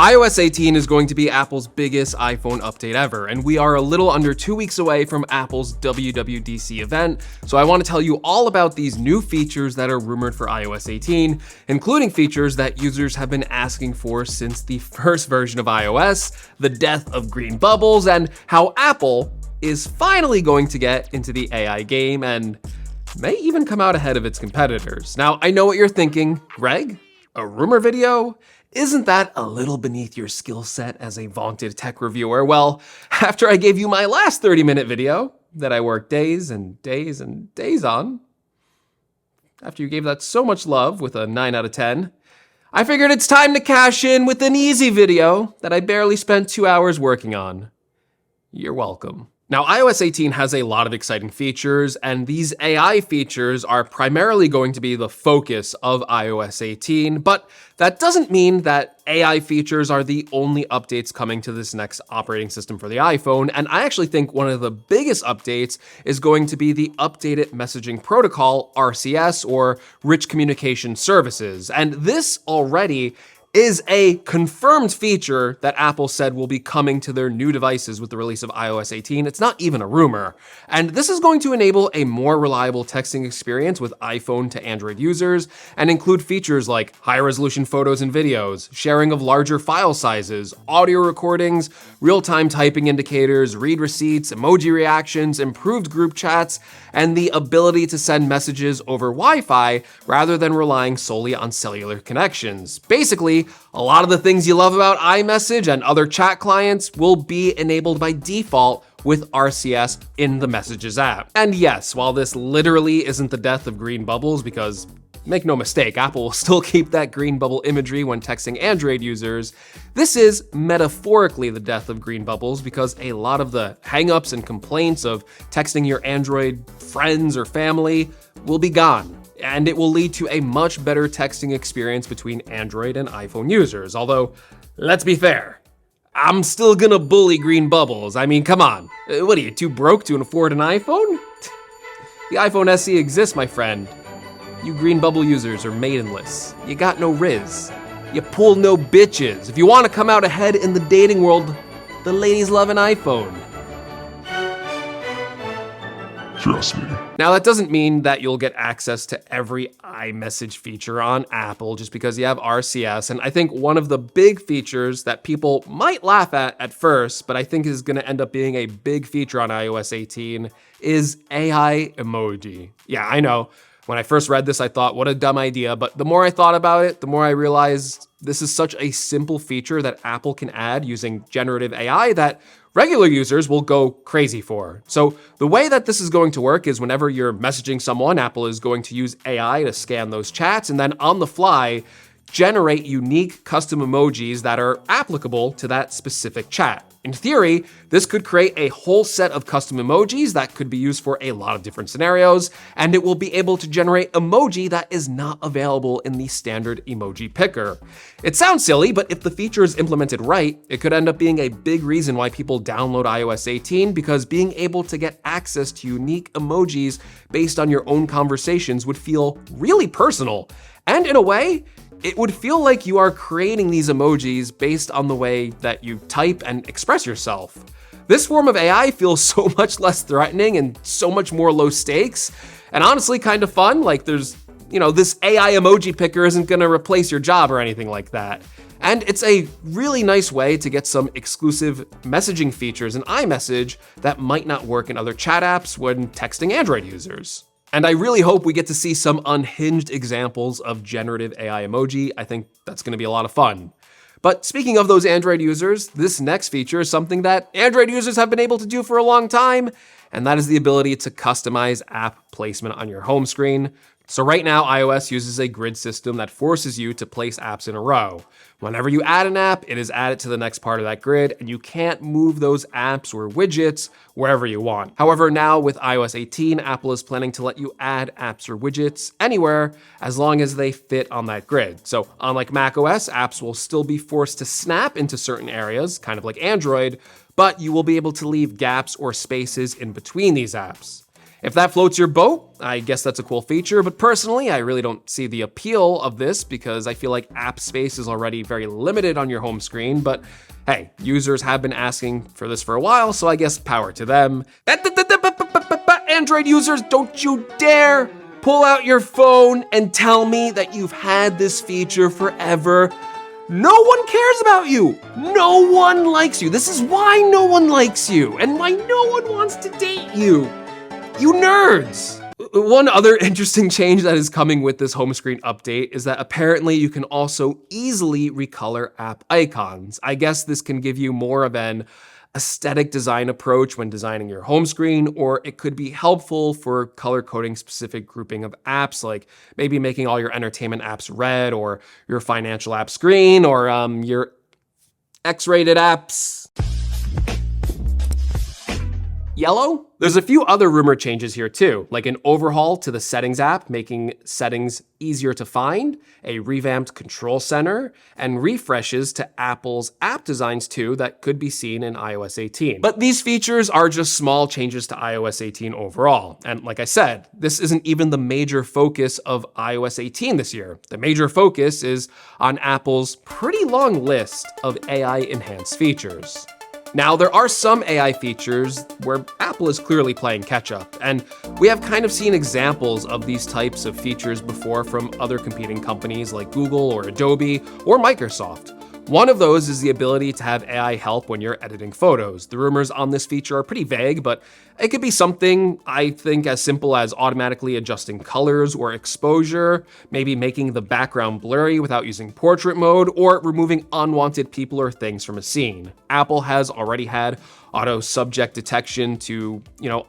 iOS 18 is going to be Apple's biggest iPhone update ever, and we are a little under 2 weeks away from Apple's WWDC event, so I want to tell you all about these new features that are rumored for iOS 18, including features that users have been asking for since the first version of iOS, the death of green bubbles, and how Apple is finally going to get into the AI game and may even come out ahead of its competitors. Now, I know what you're thinking, Greg, a rumor video? Isn't that a little beneath your skill set as a vaunted tech reviewer? Well, after I gave you my last 30-minute video that I worked days and days and days on, after you gave that so much love with a 9 out of 10, I figured it's time to cash in with an easy video that I barely spent 2 hours working on. You're welcome. Now, iOS 18 has a lot of exciting features, and these AI features are primarily going to be the focus of iOS 18, but that doesn't mean that AI features are the only updates coming to this next operating system for the iPhone, and I actually think one of the biggest updates is going to be the updated messaging protocol, RCS, or Rich Communication Services, and this already is a confirmed feature that Apple said will be coming to their new devices with the release of iOS 18. It's not even a rumor. And this is going to enable a more reliable texting experience with iPhone to Android users and include features like high-resolution photos and videos, sharing of larger file sizes, audio recordings, real-time typing indicators, read receipts, emoji reactions, improved group chats, and the ability to send messages over Wi-Fi rather than relying solely on cellular connections. Basically, a lot of the things you love about iMessage and other chat clients will be enabled by default with RCS in the Messages app. And yes, while this literally isn't the death of green bubbles, because make no mistake, Apple will still keep that green bubble imagery when texting Android users, this is metaphorically the death of green bubbles because a lot of the hangups and complaints of texting your Android friends or family will be gone. And it will lead to a much better texting experience between Android and iPhone users. Although, let's be fair, I'm still gonna bully green bubbles. I mean, come on. What are you, too broke to afford an iPhone? The iPhone SE exists, my friend. You green bubble users are maidenless. You got no riz. You pull no bitches. If you wanna come out ahead in the dating world, the ladies love an iPhone. Trust me. Now, that doesn't mean that you'll get access to every iMessage feature on Apple just because you have RCS. And I think one of the big features that people might laugh at first, but I think is going to end up being a big feature on iOS 18 is AI emoji. Yeah, I know. When I first read this, I thought, what a dumb idea. But the more I thought about it, the more I realized this is such a simple feature that Apple can add using generative AI that regular users will go crazy for. So the way that this is going to work is whenever you're messaging someone, Apple is going to use AI to scan those chats and then on the fly, generate unique custom emojis that are applicable to that specific chat. In theory, this could create a whole set of custom emojis that could be used for a lot of different scenarios, and it will be able to generate emoji that is not available in the standard emoji picker. It sounds silly, but if the feature is implemented right, it could end up being a big reason why people download iOS 18, because being able to get access to unique emojis based on your own conversations would feel really personal. And in a way, it would feel like you are creating these emojis based on the way that you type and express yourself. This form of AI feels so much less threatening and so much more low stakes, and honestly kind of fun. Like this AI emoji picker isn't gonna replace your job or anything like that. And it's a really nice way to get some exclusive messaging features in iMessage that might not work in other chat apps when texting Android users. And I really hope we get to see some unhinged examples of generative AI emoji. I think that's gonna be a lot of fun. But speaking of those Android users, this next feature is something that Android users have been able to do for a long time, and that is the ability to customize app placement on your home screen. So right now, iOS uses a grid system that forces you to place apps in a row. Whenever you add an app, it is added to the next part of that grid, and you can't move those apps or widgets wherever you want. However, now with iOS 18, Apple is planning to let you add apps or widgets anywhere as long as they fit on that grid. So unlike macOS, apps will still be forced to snap into certain areas, kind of like Android, but you will be able to leave gaps or spaces in between these apps. If that floats your boat, I guess that's a cool feature, but personally, I really don't see the appeal of this because I feel like app space is already very limited on your home screen, but hey, users have been asking for this for a while, so I guess power to them. Android users, don't you dare pull out your phone and tell me that you've had this feature forever. No one cares about you. No one likes you. This is why no one likes you and why no one wants to date you. You nerds. One other interesting change that is coming with this home screen update is that apparently you can also easily recolor app icons. I guess this can give you more of an aesthetic design approach when designing your home screen, or it could be helpful for color coding specific grouping of apps, like maybe making all your entertainment apps red, or your financial apps green, or your X-rated apps yellow. There's a few other rumored changes here too, like an overhaul to the settings app, making settings easier to find, a revamped control center, and refreshes to Apple's app designs too that could be seen in iOS 18. But these features are just small changes to iOS 18 overall. And like I said, this isn't even the major focus of iOS 18 this year. The major focus is on Apple's pretty long list of AI enhanced features. Now, there are some AI features where Apple is clearly playing catch up, and we have kind of seen examples of these types of features before from other competing companies like Google or Adobe or Microsoft. One of those is the ability to have AI help when you're editing photos. The rumors on this feature are pretty vague, but it could be something, I think, as simple as automatically adjusting colors or exposure, maybe making the background blurry without using portrait mode, or removing unwanted people or things from a scene. Apple has already had auto subject detection to,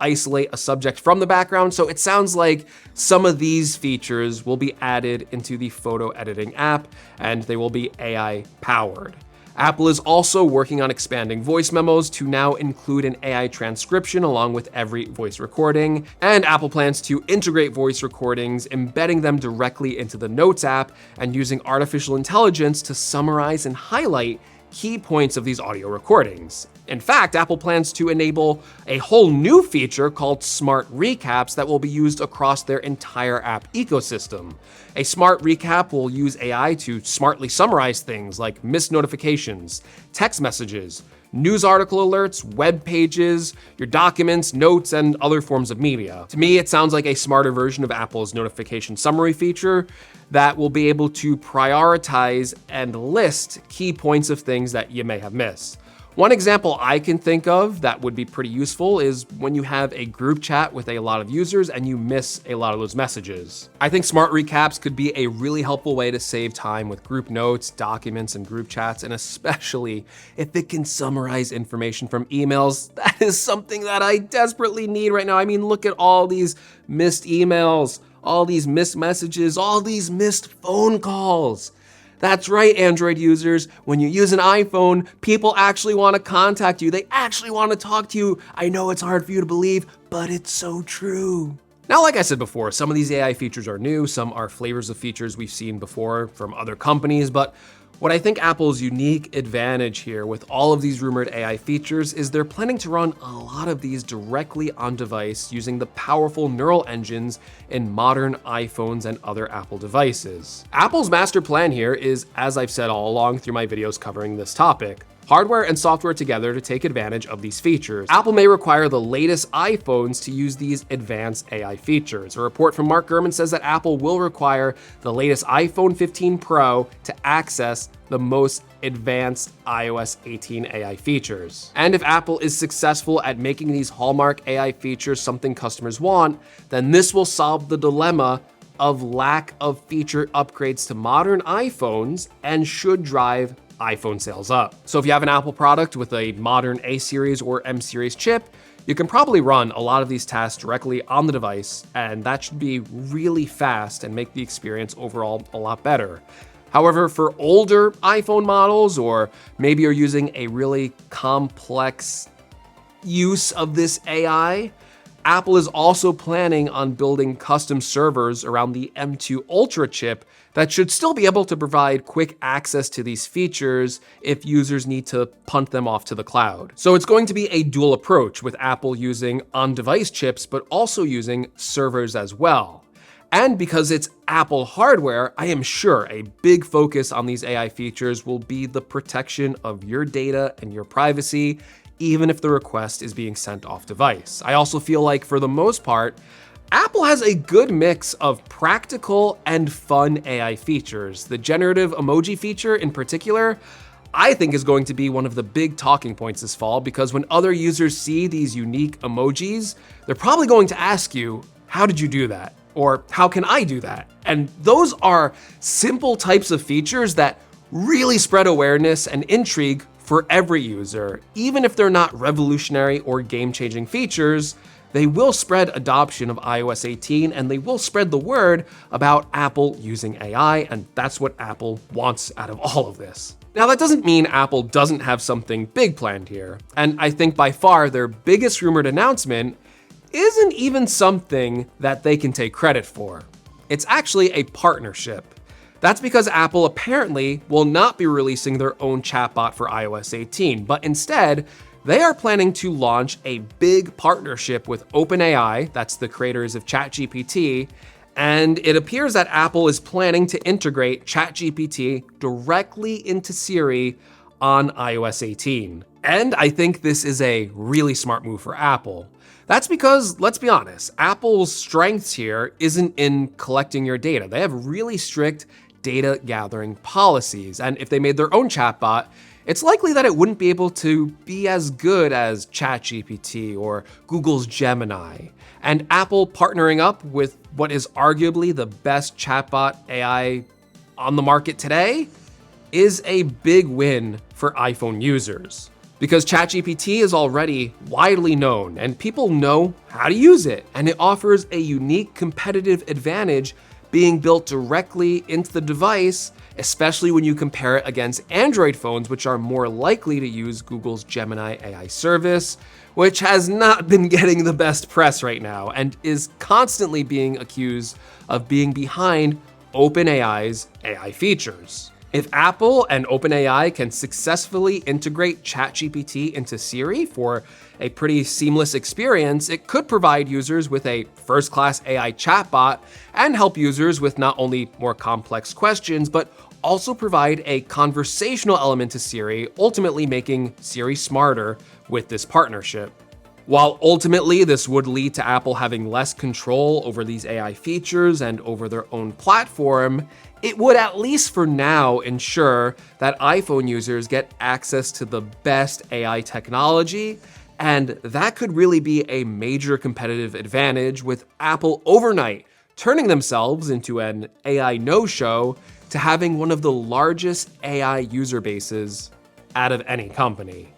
isolate a subject from the background, so it sounds like some of these features will be added into the photo editing app, and they will be AI powered. Apple is also working on expanding voice memos to now include an AI transcription along with every voice recording, and Apple plans to integrate voice recordings, embedding them directly into the Notes app and using artificial intelligence to summarize and highlight key points of these audio recordings. In fact, Apple plans to enable a whole new feature called Smart Recaps that will be used across their entire app ecosystem. A Smart Recap will use AI to smartly summarize things like missed notifications, text messages, news article alerts, web pages, your documents, notes, and other forms of media. To me, it sounds like a smarter version of Apple's notification summary feature that will be able to prioritize and list key points of things that you may have missed. One example I can think of that would be pretty useful is when you have a group chat with a lot of users and you miss a lot of those messages. I think Smart Recaps could be a really helpful way to save time with group notes, documents, and group chats, and especially if it can summarize information from emails. That is something that I desperately need right now. I mean, look at all these missed emails, all these missed messages, all these missed phone calls. That's right, Android users. When you use an iPhone, people actually want to contact you. They actually want to talk to you. I know it's hard for you to believe, but it's so true. Now, like I said before, some of these AI features are new, some are flavors of features we've seen before from other companies, but what I think Apple's unique advantage here with all of these rumored AI features is they're planning to run a lot of these directly on device using the powerful neural engines in modern iPhones and other Apple devices. Apple's master plan here is, as I've said all along through my videos covering this topic, hardware and software together to take advantage of these features. Apple may require the latest iPhones to use these advanced AI features. A report from Mark Gurman says that Apple will require the latest iPhone 15 Pro to access the most advanced iOS 18 AI features. And if Apple is successful at making these hallmark AI features something customers want, then this will solve the dilemma of lack of feature upgrades to modern iPhones and should drive iPhone sales up. So if you have an Apple product with a modern A series or M series chip, you can probably run a lot of these tasks directly on the device, and that should be really fast and make the experience overall a lot better. However, for older iPhone models, or maybe you're using a really complex use of this AI, Apple is also planning on building custom servers around the M2 Ultra chip that should still be able to provide quick access to these features if users need to punt them off to the cloud. So it's going to be a dual approach, with Apple using on-device chips, but also using servers as well. And because it's Apple hardware, I am sure a big focus on these AI features will be the protection of your data and your privacy, even if the request is being sent off device. I also feel like, for the most part, Apple has a good mix of practical and fun AI features. The generative emoji feature in particular, I think, is going to be one of the big talking points this fall, because when other users see these unique emojis, they're probably going to ask you, how did you do that? Or how can I do that? And those are simple types of features that really spread awareness and intrigue for every user. Even if they're not revolutionary or game-changing features, they will spread adoption of iOS 18, and they will spread the word about Apple using AI, and that's what Apple wants out of all of this. Now, that doesn't mean Apple doesn't have something big planned here, and I think by far their biggest rumored announcement isn't even something that they can take credit for. It's actually a partnership. That's because Apple apparently will not be releasing their own chatbot for iOS 18, but instead, they are planning to launch a big partnership with OpenAI, that's the creators of ChatGPT, and it appears that Apple is planning to integrate ChatGPT directly into Siri on iOS 18. And I think this is a really smart move for Apple. That's because, let's be honest, Apple's strengths here isn't in collecting your data. They have really strict data gathering policies, and if they made their own chatbot, it's likely that it wouldn't be able to be as good as ChatGPT or Google's Gemini. And Apple partnering up with what is arguably the best chatbot AI on the market today is a big win for iPhone users. Because ChatGPT is already widely known and people know how to use it, and it offers a unique competitive advantage being built directly into the device, especially when you compare it against Android phones, which are more likely to use Google's Gemini AI service, which has not been getting the best press right now and is constantly being accused of being behind OpenAI's AI features. If Apple and OpenAI can successfully integrate ChatGPT into Siri for a pretty seamless experience, it could provide users with a first-class AI chatbot and help users with not only more complex questions, but also provide a conversational element to Siri, ultimately making Siri smarter with this partnership. While ultimately this would lead to Apple having less control over these AI features and over their own platform, it would, at least for now, ensure that iPhone users get access to the best AI technology, and that could really be a major competitive advantage, with Apple overnight turning themselves into an AI no-show to having one of the largest AI user bases out of any company.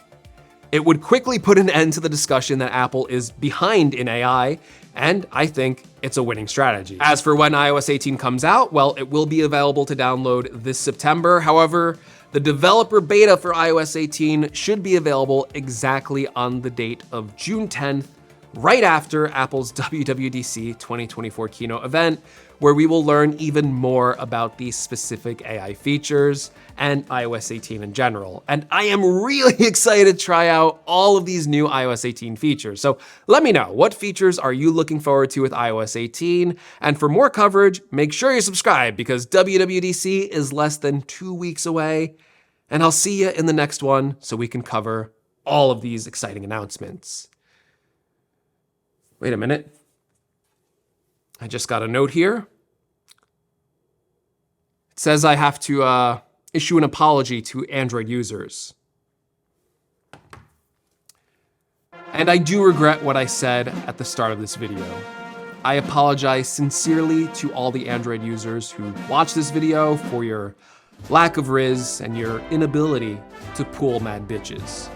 It would quickly put an end to the discussion that Apple is behind in AI, and I think it's a winning strategy. As for when iOS 18 comes out, well, it will be available to download this September. However, the developer beta for iOS 18 should be available exactly on the date of June 10th, right after Apple's WWDC 2024 keynote event, where we will learn even more about these specific AI features and iOS 18 in general. And I am really excited to try out all of these new iOS 18 features. So let me know, what features are you looking forward to with iOS 18? And for more coverage, make sure you subscribe, because WWDC is less than 2 weeks away. And I'll see you in the next one so we can cover all of these exciting announcements. Wait a minute. I just got a note here. It says I have to issue an apology to Android users. And I do regret what I said at the start of this video. I apologize sincerely to all the Android users who watch this video for your lack of riz and your inability to pull mad bitches.